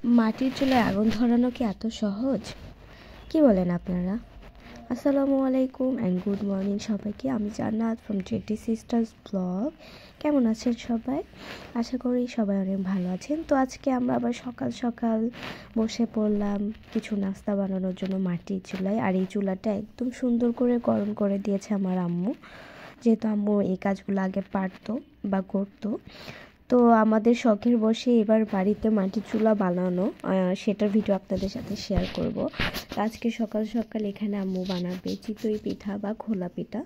মাটির চুলায় আগুন ধরানো কি এত সহজ? কি বলেন আপনারা? আসসালামু আলাইকুম অ্যান্ড গুড মর্নিং সবাইকে। আমি জান্নাত ফ্রম জেটি সিস্টার্স ব্লগ। কেমন আছেন সবাই? আশা করি সবাই অনেক ভালো আছেন। তো আজকে আমরা আবার সকাল সকাল বসে পড়লাম কিছু নাস্তা বানানোর জন্য মাটির চুলায়। আর এই চুলাটা একদম সুন্দর করে গরম করে দিয়েছে আমার আম্মু, যেহেতু আম্মু এই কাজগুলো আগে পারতো বা করতো। তো আমাদের শখের বসে এবার বাড়িতে মাটির চুলা বানানো, সেটার ভিডিও আপনাদের সাথে শেয়ার করব। আজকে সকাল সকাল এখানে আম্মু বানাবে চিতই পিঠা বা খোলা পিঠা।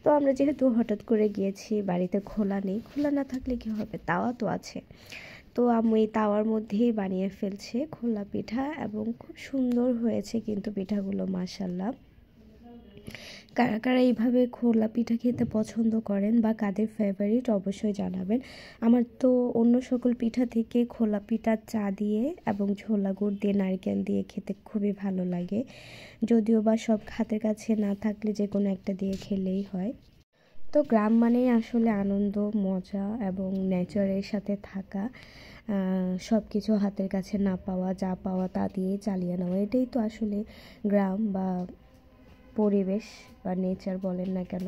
তো আমরা যেহেতু হঠাৎ করে গিয়েছি, বাড়িতে খোলা নেই, খোলা না থাকলে কি হবে, তাওয়া তো আছে। তো আম্মু এই তাওয়ার মধ্যেই বানিয়ে ফেলছে খোলা পিঠা এবং খুব সুন্দর হয়েছে কিন্তু পিঠাগুলো, মাশাল্লাহ। কারা কারা এইভাবে খোলা পিঠা খেতে পছন্দ করেন বা কাদের ফেভারিট অবশ্যই জানাবেন। আমার তো অন্য সকল পিঠা থেকে খোলা পিঠা চা দিয়ে এবং ছোলা গুড় দিয়ে নারকেল দিয়ে খেতে খুবই ভালো লাগে, যদিও বা সব হাতের কাছে না থাকলে যে কোনো একটা দিয়ে খেলেই হয়। তো গ্রাম মানেই আসলে আনন্দ, মজা এবং নেচারের সাথে থাকা। সব কিছু হাতের কাছে না পাওয়া, যা পাওয়া তা দিয়ে চালিয়ে নেওয়া, এটাই তো আসলে গ্রাম বা পরিবেশ বা নেচার বলেন না কেন,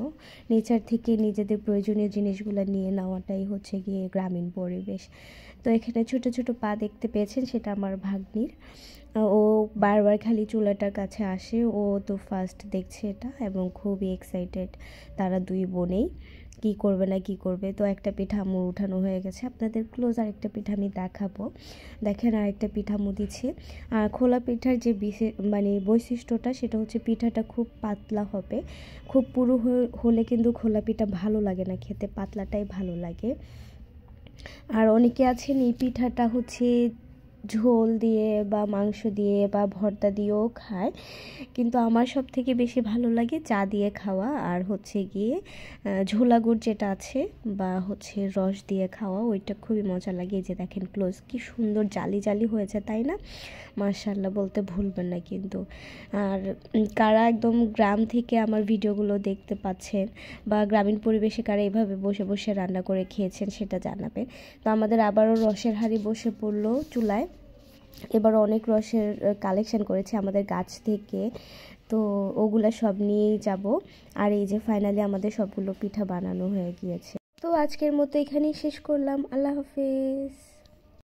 নেচার থেকে নিজেদের প্রয়োজনীয় জিনিসগুলো নিয়ে নেওয়াটাই হচ্ছে গিয়ে গ্রামীণ পরিবেশ। তো এখানে ছোট ছোট পা দেখতে পেয়েছেন, সেটা আমার ভাগ্নির। ও বারবার খালি চুলাটার কাছে আসে, ও তো ফার্স্ট দেখছে এটা এবং খুবই এক্সাইটেড। তারা দুই বোনেই কি করবে না কি করবে। তো একটা পিঠা আম্মুর উঠানো হয়ে গেছে, আপনাদের ক্লোজ আরেকটা পিঠা আমি দেখাবো। দেখেন আরেকটা পিঠা আম্মু দিচ্ছে। আর খোলা পিঠার যে মানে বৈশিষ্ট্যটা, সেটা হচ্ছে পিঠাটা খুব পাতলা হবে। খুব পুরু হলে কিন্তু খোলা পিঠা ভালো লাগে না খেতে, পাতলাটাই ভালো লাগে। আর অনেকে আছেন এই পিঠাটা হচ্ছে ঝোল দিয়ে বা মাংস দিয়ে বা ভর্তা দিয়েও খায়, কিন্তু আমার সব থেকে বেশি ভালো লাগে চা দিয়ে খাওয়া আর হচ্ছে গিয়ে ঝোলা গুড় যেটা আছে বা হচ্ছে রস দিয়ে খাওয়া, ওইটা খুবই মজা লাগে। এই যে দেখেন ক্লোজ কি সুন্দর জালি জালি হয়েছে, তাই না? মাশাআল্লাহ বলতে ভুলবেন না কিন্তু। আর কারা একদম গ্রাম থেকে আমার ভিডিওগুলো দেখতে পাচ্ছেন বা গ্রামীণ পরিবেশে কারা এইভাবে বসে বসে রান্না করে খেয়েছেন সেটা জানাবেন। তো আমাদের আবারও রসের হাঁড়ি বসে পড়লো চুলায়। এবার অনেক রসের কালেকশন করেছে আমাদের গাছ থেকে, তো ওগুলা সব নিয়েই যাব। আর এই যে ফাইনালি আমাদের সবগুলো পিঠা বানানো হয়ে গিয়েছে। তো আজকের মতো এখানেই শেষ করলাম। আল্লাহ হাফেজ।